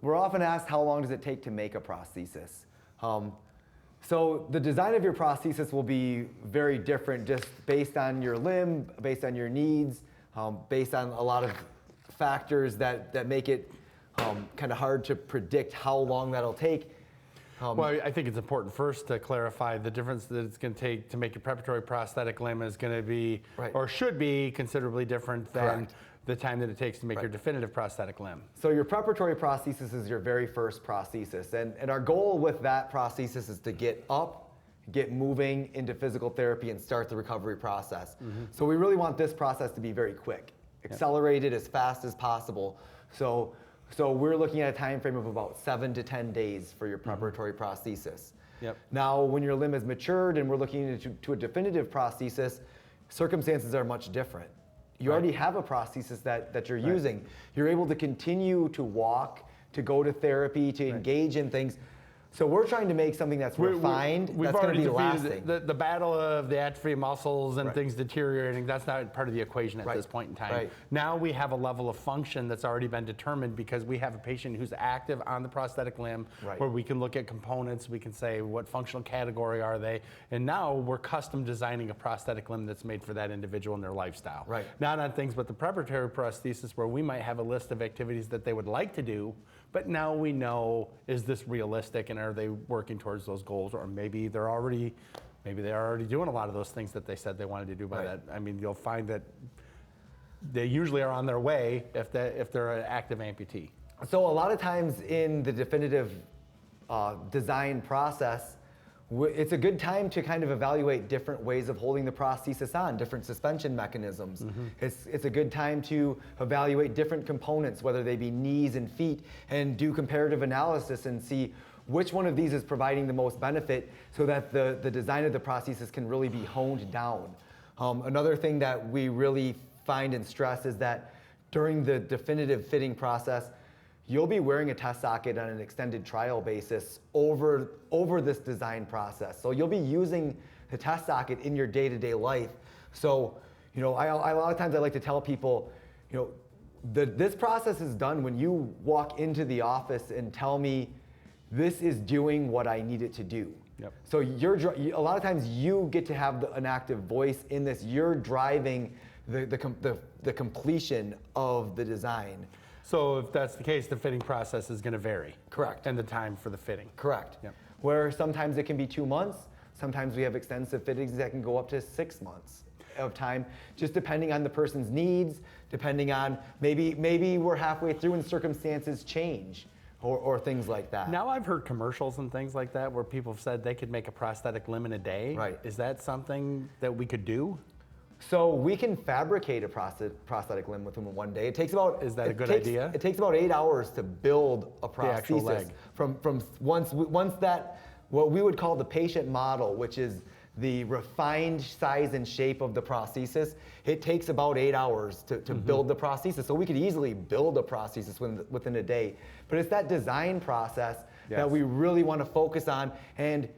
We're often asked, how long does it take to make a prosthesis? So the design of your prosthesis will be very different just based on your limb, based on your needs, based on a lot of factors that make it kind of hard to predict how long that'll take. Well, I think it's important first to clarify the difference that it's going to take to make a preparatory prosthetic limb is going to be, or should be, considerably different than the time that it takes to make your definitive prosthetic limb. So your preparatory prosthesis is your very first prosthesis. And our goal with that prosthesis is to get up, get moving into physical therapy and start the recovery process. So we really want this process to be very quick, accelerated as fast as possible. So we're looking at a time frame of about 7 to 10 days for your preparatory prosthesis. Now, when your limb is matured and we're looking into a definitive prosthesis, circumstances are much different. You already have a prosthesis that you're using. You're able to continue to walk, to go to therapy, to engage in things. So we're trying to make something that's refined, we've that's going to be already lasting. The battle of the atrophy of muscles and things deteriorating, that's not part of the equation at this point in time. Now we have a level of function that's already been determined because we have a patient who's active on the prosthetic limb where we can look at components, we can say what functional category are they, and now we're custom designing a prosthetic limb that's made for that individual and their lifestyle. Not on things but the preparatory prosthesis where we might have a list of activities that they would like to do, but now we know, is this realistic and are they working towards those goals? Or maybe they're already doing a lot of those things that they said they wanted to do by that. I mean, you'll find that they usually are on their way if they're an active amputee. So a lot of times in the definitive design process, it's a good time to kind of evaluate different ways of holding the prosthesis on, different suspension mechanisms. It's a good time to evaluate different components, whether they be knees and feet, and do comparative analysis and see which one of these is providing the most benefit so that the design of the prosthesis can really be honed down. Another thing that we really find and stress is that during the definitive fitting process, you'll be wearing a test socket on an extended trial basis over this design process. So you'll be using the test socket in your day-to-day life. So, a lot of times I like to tell people, this process is done when you walk into the office and tell me, this is doing what I need it to do. So a lot of times you get to have an active voice in this. You're driving the completion of the design. So if that's the case, the fitting process is going to vary. Correct. And the time for the fitting. Correct. Where sometimes it can be 2 months. Sometimes we have extensive fittings that can go up to 6 months of time, just depending on the person's needs, depending on maybe we're halfway through and circumstances change or things like that. Now I've heard commercials and things like that where people have said they could make a prosthetic limb in a day. Is that something that we could do? So we can fabricate a prosthetic limb within 1 day. It takes about. Is that a good idea? It takes about 8 hours to build a prosthesis. The actual leg. From once that, what we would call the patient model, which is the refined size and shape of the prosthesis, it takes about 8 hours to build the prosthesis. So we could easily build a prosthesis within a day. But it's that design process that we really want to focus on. And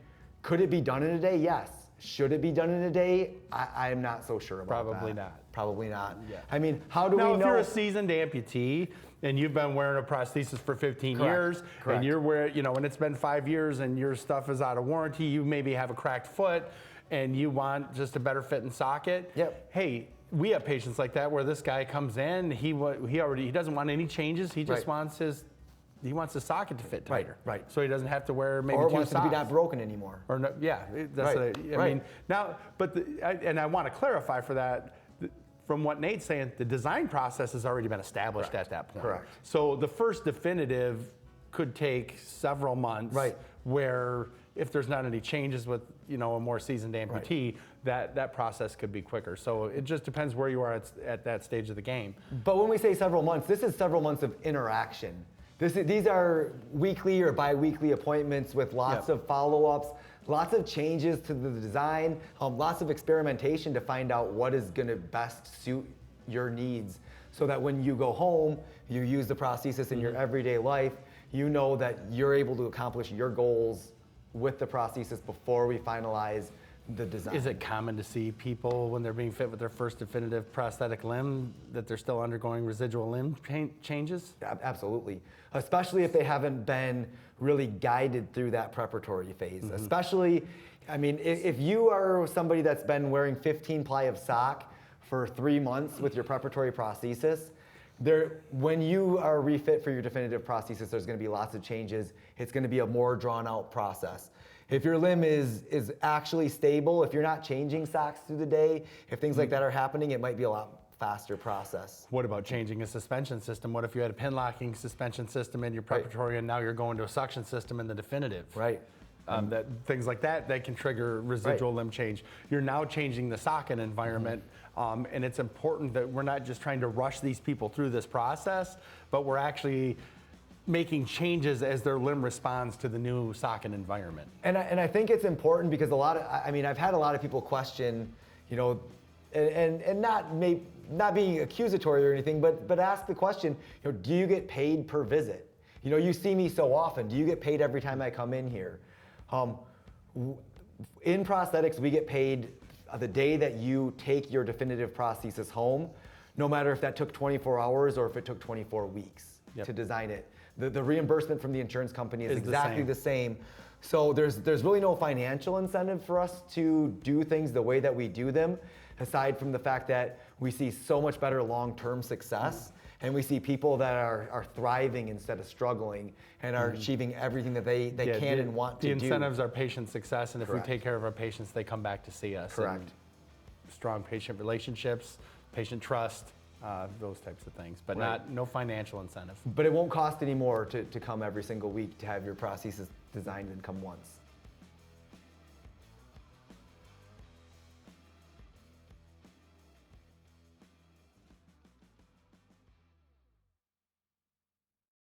could it be done in a day? Yes. Should it be done in a day? I'm not so sure about that. Probably not. Probably not. I mean, how do we know? Now, if you're a seasoned amputee and you've been wearing a prosthesis for 15 years, and you're wearing, and it's been 5 years and your stuff is out of warranty, you maybe have a cracked foot and you want just a better fit and socket. Hey, we have patients like that where this guy comes in, he doesn't want any changes, he just wants his socket to fit tighter. So he doesn't have to wear maybe 2 socks. Or wants to be not broken anymore. Or no, that's I mean, now, and I want to clarify for that, from what Nate's saying, the design process has already been established at that point. So the first definitive could take several months. Where if there's not any changes with a more seasoned amputee, that process could be quicker. So it just depends where you are at that stage of the game. But when we say several months, this is several months of interaction. These are weekly or bi-weekly appointments with lots of follow-ups, lots of changes to the design, lots of experimentation to find out what is going to best suit your needs so that when you go home, you use the prosthesis in your everyday life, you know that you're able to accomplish your goals with the prosthesis before we finalize the design. Is it common to see people when they're being fit with their first definitive prosthetic limb that they're still undergoing residual limb changes? Absolutely, especially if they haven't been really guided through that preparatory phase. Especially, I mean, if you are somebody that's been wearing 15 ply of sock for 3 months with your preparatory prosthesis, when you are refit for your definitive prosthesis, there's going to be lots of changes. It's going to be a more drawn out process. If your limb is actually stable, if you're not changing socks through the day, if things like that are happening, it might be a lot faster process. What about changing a suspension system? What if you had a pin locking suspension system in your preparatory and now you're going to a suction system in the definitive? Right. Things like that can trigger residual limb change. You're now changing the socket environment, and it's important that we're not just trying to rush these people through this process, but we're actually making changes as their limb responds to the new socket environment. And I think it's important because I've had a lot of people question, and not being accusatory or anything, but ask the question, do you get paid per visit? You see me so often. Do you get paid every time I come in here? In prosthetics, we get paid the day that you take your definitive prosthesis home, no matter if that took 24 hours or if it took 24 weeks to design it. The reimbursement from the insurance company is exactly the same. So there's really no financial incentive for us to do things the way that we do them, aside from the fact that we see so much better long-term success. And we see people that are thriving instead of struggling and are achieving everything that they can and want to do. The incentives are patient success, and if we take care of our patients, they come back to see us. Correct. And strong patient relationships, patient trust, those types of things, but no financial incentive. But it won't cost any more to come every single week to have your prosthesis designed and come once.